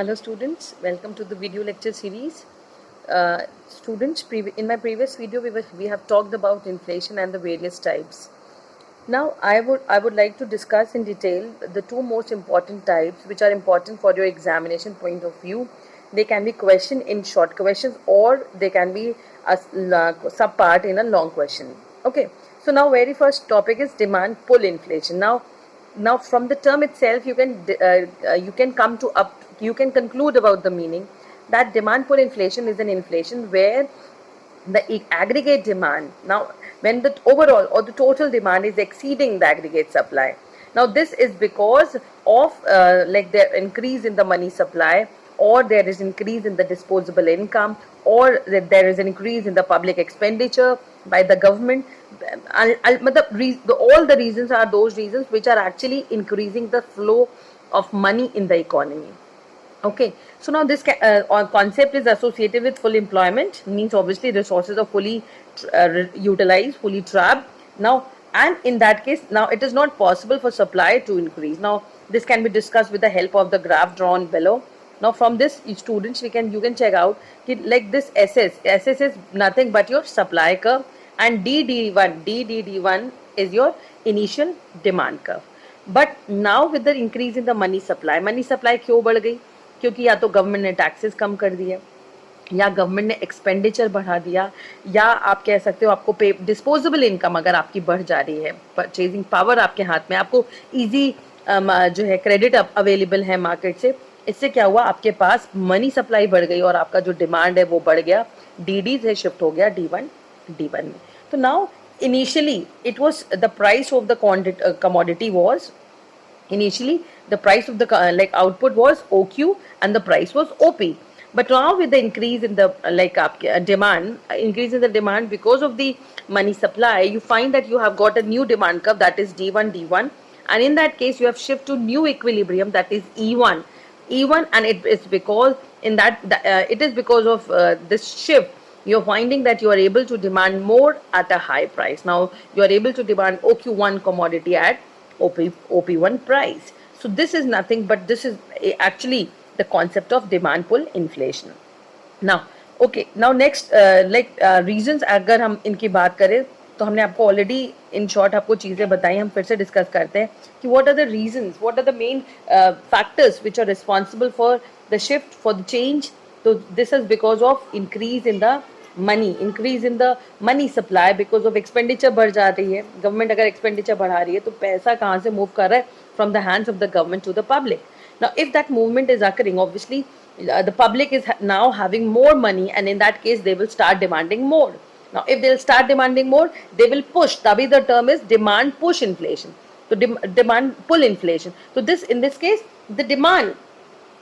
Hello students, welcome to the video lecture series. Students, in my previous video we have talked about inflation and the various types. Now I would like to discuss in detail the two most important types which are important for your examination point of view. They can be question in short questions or they can be a sub part in a long question. Okay, so now very first topic is demand pull inflation. Now from the term itself you can come to up you can conclude about the meaning that demand pull inflation is an inflation where the aggregate demand, now when the overall or the total demand is exceeding the aggregate supply. Now this is because of like the increase in the money supply, or there is increase in the disposable income, or there is an increase in the public expenditure by the government. All the reasons are those reasons which are actually increasing the flow of money in the economy. Okay, so now this concept is associated with full employment, means obviously resources are fully utilized, fully trapped. Now, and in that case, now it is not possible for supply to increase. Now, this can be discussed with the help of the graph drawn below. Now, from this, students, you can check out like this SS is nothing but your supply curve, and DDD1 is your initial demand curve. But now with the increase in the money supply क्यों बढ़ गई? क्योंकि या तो government ने taxes कम कर दिए, या गवर्नमेंट ने एक्सपेंडिचर बढ़ा दिया, या आप कह सकते हो आपको डिस्पोजेबल इनकम अगर आपकी बढ़ जा रही है, परचेजिंग पावर आपके हाथ में, आपको इजी जो है क्रेडिट अवेलेबल है मार्केट से, इससे क्या हुआ, आपके पास मनी सप्लाई बढ़ गई और आपका जो डिमांड है वो बढ़ गया, डीडी से शिफ्ट हो गया डी1 में. तो now initially it was the price of the commodity was initially the price of the output was OQ and the price was OP. But now with the increase in the increase in the demand because of the money supply, you find that you have got a new demand curve, that is D1, and in that case you have shift to new equilibrium, that is E1, and it is because in that it is because of this shift you're finding that you are able to demand more at a high price. Now you are able to demand OQ1 commodity at OP1 price. So this is nothing but this is actually the concept of demand pull inflation. Now okay, now next reasons अगर हम इनकी बात करें तो हमने आपको already in short आपको चीज़ें बताई, हम फिर से डिस्कस करते हैं कि what are the reasons, what are the main factors which are responsible for the shift, for the change. So this is because of increase in the money supply, because of expenditure बढ़ जा रही है. Government अगर expenditure बढ़ा रही है तो पैसा कहाँ से मूव कर रहा है, from the hands of the government to the public. Now if that movement is occurring, obviously the public is now having more money, and in that case they will start demanding more. Now if they will start demanding more, they will push, tabhi the term is demand push inflation. So demand pull inflation. So in this case the demand,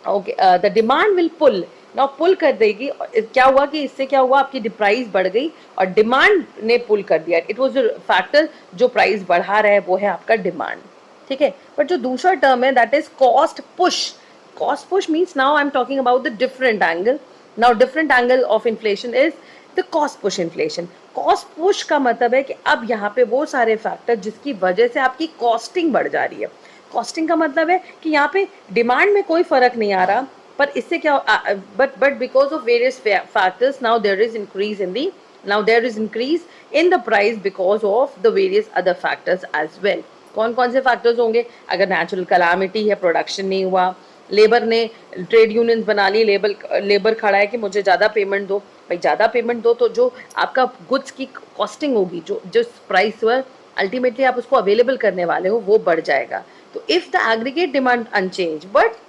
okay, the demand will pull. Now पुल कर देगी, क्या हुआ कि इससे क्या हुआ, आपकी price बढ़ गई और डिमांड ने पुल कर दिया. इट वाज द फैक्टर जो प्राइस बढ़ा रहा है वो है आपका डिमांड. ठीक है, बट जो दूसरा टर्म है that is cost push. Cost push means now I am talking about the different angle. Now different angle of inflation is the cost push inflation. Cost push का मतलब है कि अब यहाँ पे वो सारे फैक्टर जिसकी वजह से आपकी कॉस्टिंग बढ़ जा रही है. कॉस्टिंग का मतलब है कि यहाँ पे डिमांड में कोई फर्क नहीं आ रहा, पर इससे क्या, but because of various factors now there is increase in the price because of the various other factors as well. कौन कौन से फैक्टर्स होंगे? अगर नेचुरल कलामिटी है, प्रोडक्शन नहीं हुआ, लेबर ने ट्रेड यूनियंस बना ली, लेबर खड़ा है कि मुझे ज़्यादा पेमेंट दो, भाई ज़्यादा पेमेंट दो तो जो आपका गुड्स की कॉस्टिंग होगी, जो प्राइस पर अल्टीमेटली आप उसको अवेलेबल करने वाले हो वो बढ़ जाएगा. तो if the aggregate demand unchanged but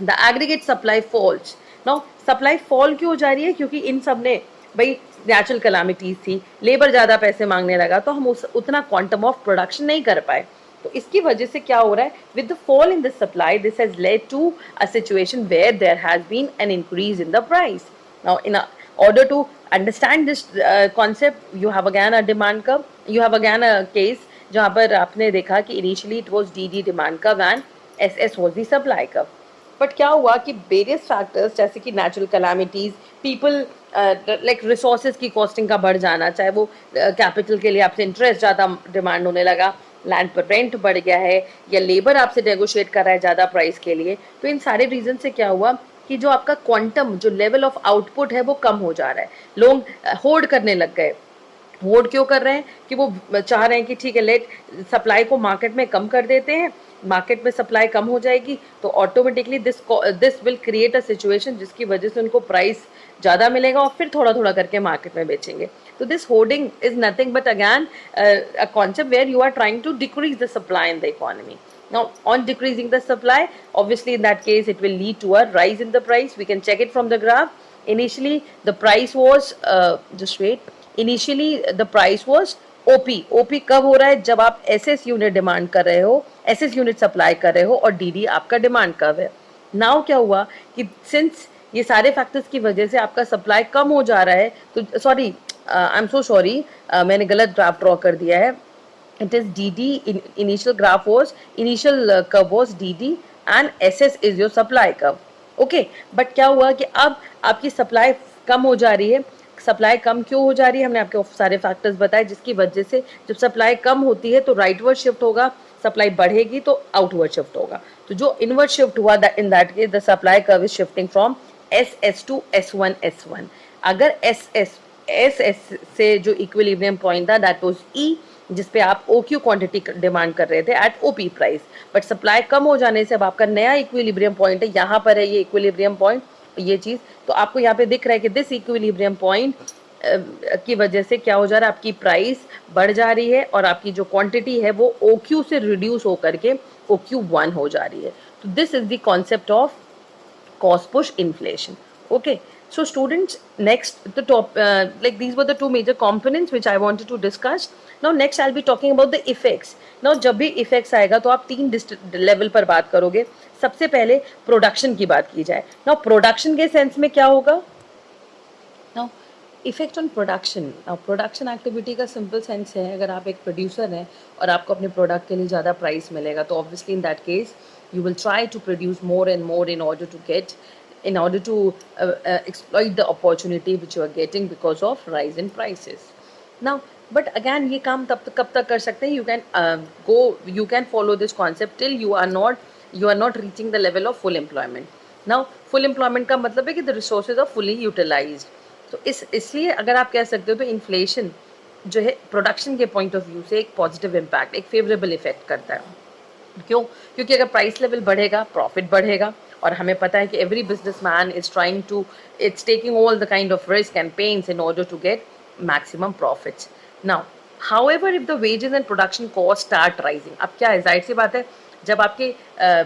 the aggregate supply falls. Now supply fall क्यों हो जा रही है? क्योंकि इन सब ने भाई नेचुरल कैलामिटीज थी, लेबर ज़्यादा पैसे मांगने लगा तो हम उतना क्वांटम ऑफ प्रोडक्शन नहीं कर पाए. तो इसकी वजह से क्या हो रहा है, with the fall in the supply this has led to a situation where there has been an increase in the price. Now in order to understand this concept you have again a demand curve, you have again a case जहाँ पर आपने देखा कि initially it was DD demand curve and SS was the supply curve. But क्या हुआ कि various factors जैसे कि natural calamities, people like resources की कॉस्टिंग का बढ़ जाना, चाहे वो कैपिटल के लिए आपसे इंटरेस्ट ज़्यादा डिमांड होने लगा, लैंड पर रेंट बढ़ गया है, या लेबर आपसे नेगोशिएट कर रहा है ज़्यादा प्राइस के लिए, तो इन सारे रीज़न से क्या हुआ, कि जो आपका क्वांटम, जो लेवल ऑफ आउटपुट है वो कम हो जा रहा है, लोग होल्ड करने लग गए। होल्ड क्यों कर रहे हैं? कि वो चाह रहे हैं कि ठीक है, लेट सप्लाई को मार्केट में कम कर देते हैं, मार्केट में सप्लाई कम हो जाएगी तो automatically this will create a situation जिसकी वजह से उनको प्राइस ज़्यादा मिलेगा और फिर थोड़ा थोड़ा करके मार्केट में बेचेंगे। तो this hoarding is nothing but again a concept where you are trying to decrease the supply in the economy. Now, on decreasing the supply, obviously in that case, it will lead to a rise in the price. We can check it from the graph. Initially, the price was, just wait, initially the price was OP. OP कब हो रहा है? जब आप SS unit demand कर रहे हो, SS unit supply कर रहे हो और DD आपका डिमांड कब है. नाउ क्या हुआ कि सिंस ये सारे फैक्टर्स की वजह से आपका सप्लाई कम हो जा रहा है, तो sorry, I am so sorry, मैंने गलत ग्राफ ड्रॉ कर दिया है. It is DD, initial graph was, initial curve was DD and SS is your supply curve. Okay, but क्या हुआ कि अब आपकी सप्लाई कम हो जा रही है. सप्लाई कम क्यों हो जा रही है? हमने आपके सारे फैक्टर्स बताए जिसकी वजह से जब सप्लाई कम होती है तो राइटवर्ड शिफ्ट होगा, सप्लाई बढ़ेगी तो आउटवर्ड शिफ्ट होगा. तो जो इनवर्ड शिफ्ट हुआ, in that case the supply curve is shifting from SS to S1 S1. अगर SS से जो इक्विलिब्रियम पॉइंट था दैट वाज E, जिसपे आप OQ क्वांटिटी डिमांड कर रहे थे at OP price, but supply कम हो जाने से अब आपका नया इक्विलिब्रियम पॉइंट है, यहाँ पर है ये इक्विलिब्रियम पॉइंट, ये चीज़. तो आपको यहाँ पे दिख रहा है कि दिस इक्विलिब्रियम पॉइंट की वजह से क्या हो जा रहा है, आपकी प्राइस बढ़ जा रही है और आपकी जो क्वांटिटी है वो OQ से रिड्यूस होकर के OQ1 हो जा रही है. तो this is the concept of cost push inflation. Okay, so students, next the top, like these were the two major components which I wanted to discuss. Now next I'll be talking about the effects. Now जब भी effects आएगा तो आप तीन level पर बात करोगे. सबसे पहले प्रोडक्शन की बात की जाए. Now प्रोडक्शन के सेंस में क्या होगा? Now effect on production. now production activity का सिंपल सेंस है, अगर आप एक प्रोड्यूसर हैं और आपको अपने प्रोडक्ट के लिए ज़्यादा प्राइस मिलेगा तो obviously in that case you will try to produce more and more in order to exploit the opportunity which you are getting because of rise in prices. Now, but again ये काम कब तक कर सकते हैं? You can follow this concept till you are not reaching the level of full employment. Now full employment का मतलब है कि the resources are fully utilized. तो इसलिए अगर आप कह सकते हो तो इन्फ्लेशन जो है प्रोडक्शन के पॉइंट ऑफ व्यू से एक पॉजिटिव इम्पैक्ट, एक फेवरेबल इफेक्ट करता है. क्यों? क्योंकि अगर प्राइस लेवल बढ़ेगा प्रॉफिट बढ़ेगा, और हमें पता है कि every businessman is trying to, it's taking all the kind of risk and pains in order to get maximum profits. Now however if the wages and production cost start rising, अब क्या है, जाहिर सी बात है जब आपके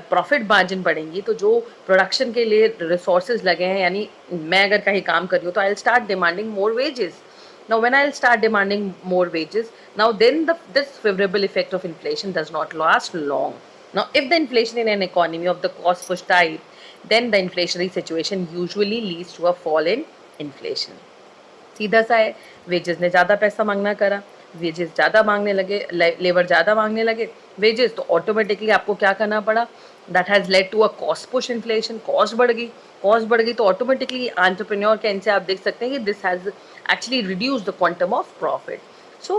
प्रॉफिट मार्जिन बढ़ेंगी तो जो प्रोडक्शन के लिए रिसोर्सेज लगे हैं, यानी मैं अगर कहीं काम कर रही हूँ तो I will start demanding more wages. Now when I'll start demanding more wages, now then this favorable effect of inflation does not last long. Now if the inflation in an economy of the cost push type, then the inflationary situation usually leads to a fall in inflation. सीधा सा है, wages ने ज़्यादा पैसा मांगना करा, wages ज़्यादा मांगने लगे, लेबर ज़्यादा मांगने लगे वेजेस, तो ऑटोमेटिकली आपको क्या करना पड़ा, that has led to a cost push inflation. Cost बढ़ गई तो ऑटोमेटिकली एंटरप्रेन्योर के एंड से आप देख सकते हैं कि this has actually reduce the quantum of profit. So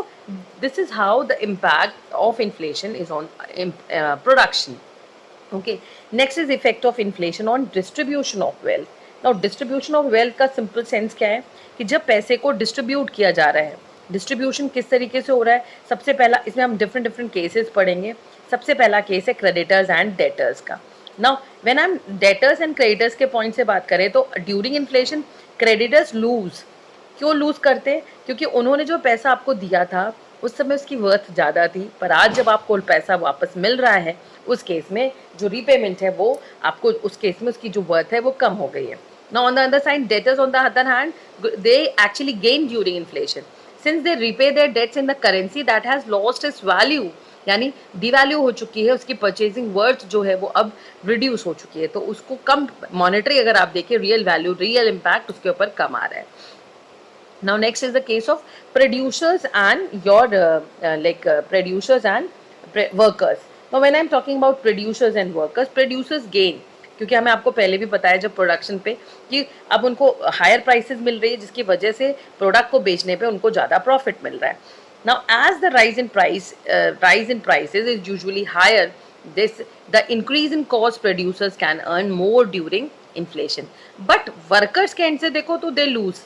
this is how the impact of inflation is on production. Okay, next is effect of inflation on distribution of wealth. Now distribution of wealth का simple sense क्या है कि जब पैसे को distribute किया जा रहा है, डिस्ट्रीब्यूशन किस तरीके से हो रहा है, सबसे पहला इसमें हम डिफरेंट केसेस पढ़ेंगे. सबसे पहला केस है क्रेडिटर्स एंड डेटर्स का. नाउ व्हेन हम डेटर्स एंड क्रेडिटर्स के पॉइंट से बात करें तो ड्यूरिंग इन्फ्लेशन क्रेडिटर्स लूज. क्यों लूज़ करते हैं? क्योंकि उन्होंने जो पैसा आपको दिया था उस समय उसकी वर्थ ज़्यादा थी, पर आज जब आपको पैसा वापस मिल रहा है उस केस में जो रीपेमेंट है वो आपको उस केस में उसकी जो वर्थ है वो कम हो गई है. Now on the other side debtors on the other hand they actually gain during inflation since they repay their debts in the currency that has lost its value, यानी डिवैल्यू हो चुकी है, उसकी परचेजिंग वर्थ जो है वो अब reduce हो चुकी है, तो उसको कम मॉनेटरी अगर आप देखें रियल वैल्यू, रियल इम्पैक्ट उसके ऊपर कम आ रहा है. Now next is the case of producers and your producers and workers. Now when I'm talking about producers and workers, producers gain, क्योंकि हमें आपको पहले भी बताया जब प्रोडक्शन पे कि अब उनको हायर प्राइसेस मिल रही है जिसकी वजह से प्रोडक्ट को बेचने पे उनको ज़्यादा प्रॉफिट मिल रहा है. Now as the rise in prices is usually higher, the increase in cost producers can earn more during inflation. But workers के एंड से देखो तो दे लूज,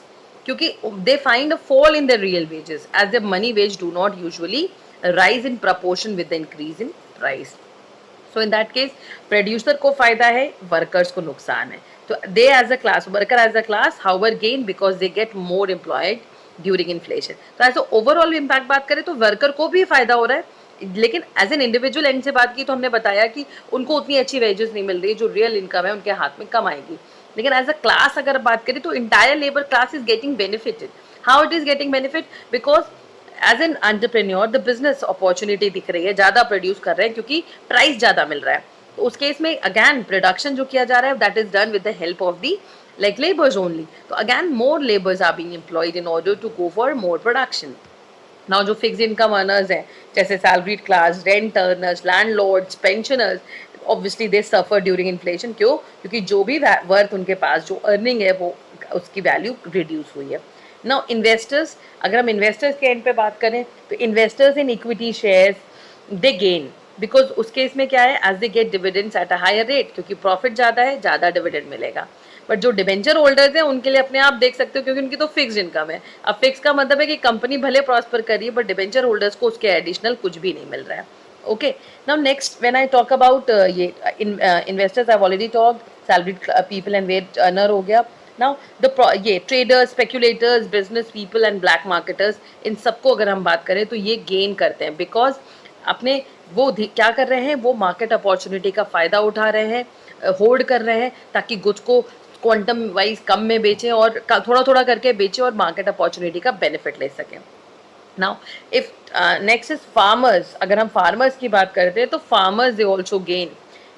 क्योंकि they find a fall in the real wages as the money wage do not usually rise in proportion with the increase in price. So in that case producer को फायदा है, workers को नुकसान है. तो they as a class, worker as a class however gain because they get more employed during inflation. तो as overall impact बात करें तो वर्कर को भी फायदा हो रहा है, लेकिन एज एन इंडिविजुअल एंड से बात की तो हमने बताया कि उनको उतनी अच्छी वेजेस नहीं मिल रही, जो रियल इनकम है उनके हाथ में कम आएगी. लेकिन एज अ क्लास अगर बात करें तो entire labour class is getting benefited. How it is getting benefit? Because as an entrepreneur the business opportunity दिख रही है, ज़्यादा प्रोड्यूस कर रहे हैं क्योंकि प्राइस ज़्यादा मिल रहा है. तो उस केस में अगैन प्रोडक्शन जो किया जा रहा है that is done with the help of the like laborers only. तो again more laborers are being employed in order to go for more production. Now जो fixed income earners हैं जैसे salaried class, rent earners, landlords, pensioners, obviously they suffer during inflation. क्यों? क्योंकि जो भी worth उनके पास जो earning है वो उसकी value reduce हुई है. Now investors, अगर हम investors के end पे बात करें तो investors in equity shares they gain because उस केस में क्या है as they get dividends at a higher rate, क्योंकि profit ज़्यादा है, ज़्यादा dividend मिलेगा. बट जो डिबेंचर होल्डर्स हैं उनके लिए अपने आप देख सकते हो क्योंकि उनकी तो फिक्स इनकम है. अब फिक्स का मतलब है कि कंपनी भले प्रॉस्पर कर रही है बट डिबेंचर होल्डर्स को उसके एडिशनल कुछ भी नहीं मिल रहा है. Okay, now next when I talk about ये investors I have already talked, salaried people and wage earner हो गया. नाउ ये traders, speculators, business people and black marketers, इन सबको अगर हम बात करें तो ये गेन करते हैं बिकॉज अपने वो क्या कर रहे हैं, वो मार्केट अपॉर्चुनिटी का फ़ायदा उठा रहे हैं, होल्ड कर रहे हैं ताकि गुड्स को क्वांटम वाइज कम में बेचें और थोड़ा थोड़ा करके बेचें और मार्केट अपॉर्चुनिटी का बेनिफिट ले सकें. Now if next is farmers. अगर हम फार्मर्स की बात करते हैं तो farmers they also gain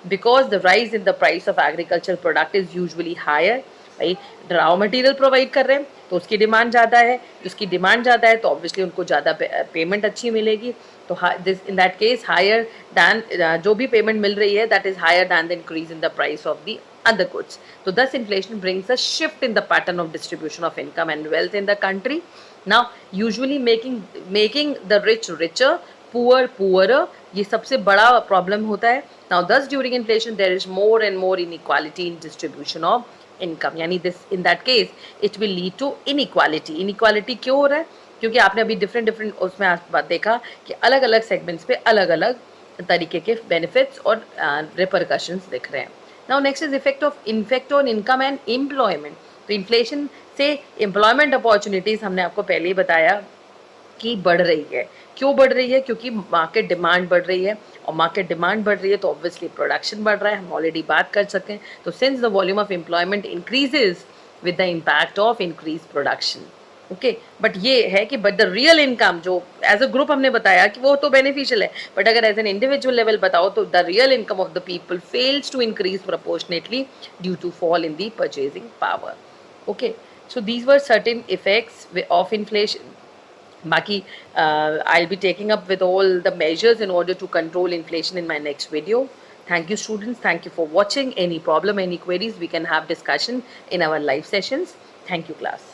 because the rise in the price of agriculture product is usually higher. भाई रॉ मटेरियल प्रोवाइड कर रहे हैं तो उसकी डिमांड ज़्यादा है, उसकी डिमांड ज़्यादा है तो ऑब्वियसली उनको ज़्यादा पेमेंट अच्छी मिलेगी. तो this in that case higher than जो भी पेमेंट मिल रही है that is higher than the increase in the price of the other goods. So thus inflation brings a shift in the pattern of distribution of income and wealth in the country. Now usually making the rich richer, poor poorer. ये सबसे बड़ा problem होता है. Now thus during inflation there is more and more inequality in distribution of income. यानी this in that case it will lead to inequality. Inequality क्यों हो रहा है? क्योंकि आपने अभी different उसमें बात देखा कि अलग अलग segments पे अलग अलग तरीके के benefits और repercussions दिख रहे हैं. Now next is effect on income and employment. तो इन्फ्लेशन से एम्प्लॉयमेंट अपॉर्चुनिटीज़ हमने आपको पहले ही बताया कि बढ़ रही है. क्यों बढ़ रही है? क्योंकि मार्केट डिमांड बढ़ रही है और मार्केट डिमांड बढ़ रही है तो ऑब्वियसली प्रोडक्शन बढ़ रहा है. हम ऑलरेडी बात कर सकें तो since the volume of employment increases with the impact of increase production. Okay, but ये है कि बट द रियल इनकम जो एज अ ग्रुप हमने बताया कि वो तो बेनिफिशियल है, बट अगर एज एन इंडिविजुअल लेवल बताओ तो the real income of the people fails to increase proportionately due to fall in the purchasing power. Okay, so these were certain effects of inflation. बाकी I'll be taking up with all the measures in order to control inflation in my next video. Thank you students, thank you for watching. Any problem, any queries, we can have discussion in our live sessions. Thank you class.